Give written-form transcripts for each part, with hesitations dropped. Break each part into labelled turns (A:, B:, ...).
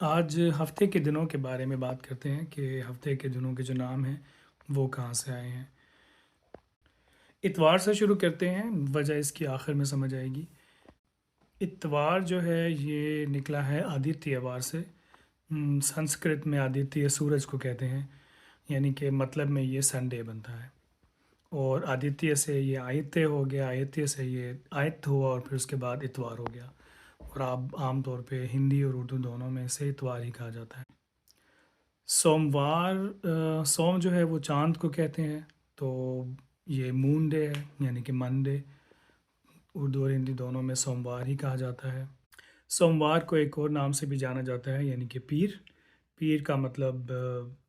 A: آج ہفتے کے دنوں کے بارے میں بات کرتے ہیں کہ ہفتے کے دنوں کے جو نام ہیں وہ کہاں سے آئے ہیں۔ اتوار سے شروع کرتے ہیں، وجہ اس کی آخر میں سمجھ آئے گی۔ اتوار جو ہے یہ نکلا ہے آدتیہ وار سے۔ سنسکرت میں آدتیہ سورج کو کہتے ہیں، یعنی کہ مطلب میں یہ سنڈے بنتا ہے۔ اور آدتیہ سے یہ آیتیہ ہو گیا، آیتیہ سے یہ آیت ہوا اور پھر اس کے بعد اتوار ہو گیا۔ اور آپ عام طور پہ ہندی اور اردو دونوں میں اسے اتوار ہی کہا جاتا ہے۔ سوموار، سوم جو ہے وہ چاند کو کہتے ہیں، تو یہ مون ڈے ہے، یعنی کہ منڈے۔ اردو اور ہندی دونوں میں سوموار ہی کہا جاتا ہے۔ سوموار کو ایک اور نام سے بھی جانا جاتا ہے، یعنی کہ پیر۔ پیر کا مطلب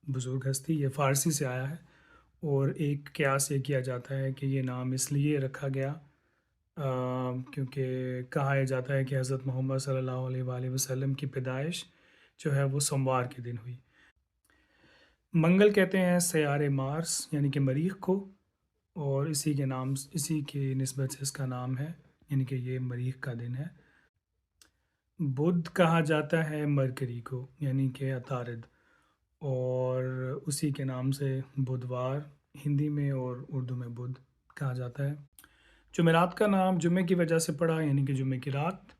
A: بزرگ ہستی، یہ فارسی سے آیا ہے۔ اور ایک قیاس یہ کیا جاتا ہے کہ یہ نام اس لیے رکھا گیا کیونکہ کہا یہ جاتا ہے کہ حضرت محمد صلی اللہ علیہ وآلہ وسلم کی پیدائش جو ہے وہ سوموار کے دن ہوئی۔ منگل کہتے ہیں سیارے مارس یعنی کہ مریخ کو، اور اسی کی نسبت سے اس کا نام ہے، یعنی کہ یہ مریخ کا دن ہے۔ بدھ کہا جاتا ہے مرکری کو، یعنی کہ عطارد، اور اسی کے نام سے بدھوار ہندی میں اور اردو میں بدھ کہا جاتا ہے۔ جمعرات کا نام جمعے کی وجہ سے پڑا، یعنی کہ جمعے کی رات۔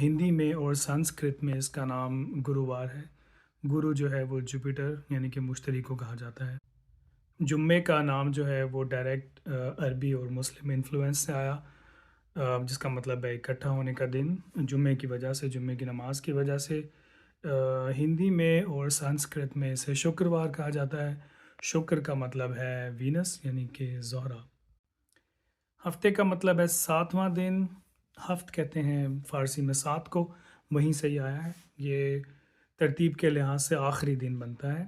A: ہندی میں اور سنسکرت میں اس کا نام گرووار ہے۔ گرو جو ہے وہ جوپیٹر یعنی کہ مشتری کو کہا جاتا ہے۔ جمعے کا نام جو ہے وہ ڈائریکٹ عربی اور مسلم انفلوئنس سے آیا، جس کا مطلب ہے اکٹھا ہونے کا دن، جمعے کی وجہ سے، جمعے کی نماز کی وجہ سے۔ ہندی میں اور سنسکرت میں اسے شکروار کہا جاتا ہے۔ شکر کا مطلب ہے وینس یعنی کہ زہرہ۔ ہفتے کا مطلب ہے ساتواں دن۔ ہفت کہتے ہیں فارسی میں سات کو، وہیں سے ہی آیا ہے۔ یہ ترتیب کے لحاظ سے آخری دن بنتا ہے۔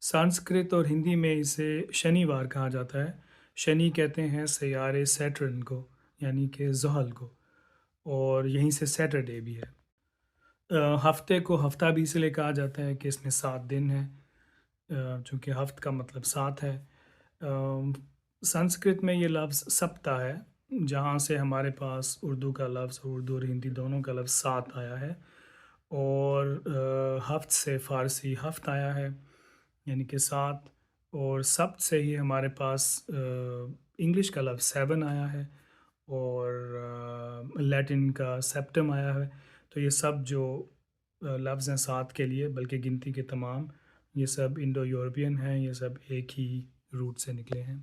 A: سنسکرت اور ہندی میں اسے شنیوار کہا جاتا ہے۔ شنی کہتے ہیں سیارے سیٹرن کو، یعنی کہ زحل کو، اور یہیں سے سیٹرڈے بھی ہے۔ ہفتے کو ہفتہ بھی اس لیے کہا جاتا ہے کہ اس میں 7 دن ہیں، چونکہ ہفت کا مطلب 7 ہے۔ سنسکرت میں یہ لفظ سپتہ ہے، جہاں سے ہمارے پاس اردو کا لفظ، اردو اور ہندی دونوں کا لفظ 7 آیا ہے، اور ہفت سے فارسی ہفت آیا ہے، یعنی کہ 7۔ اور سبت سے ہی ہمارے پاس انگلش کا لفظ 7 آیا ہے، اور لیٹن کا سیپٹم آیا ہے۔ تو یہ سب جو لفظ ہیں 7 کے لیے، بلکہ گنتی کے تمام، یہ سب انڈو یورپین ہیں، یہ سب ایک ہی روٹ سے نکلے ہیں۔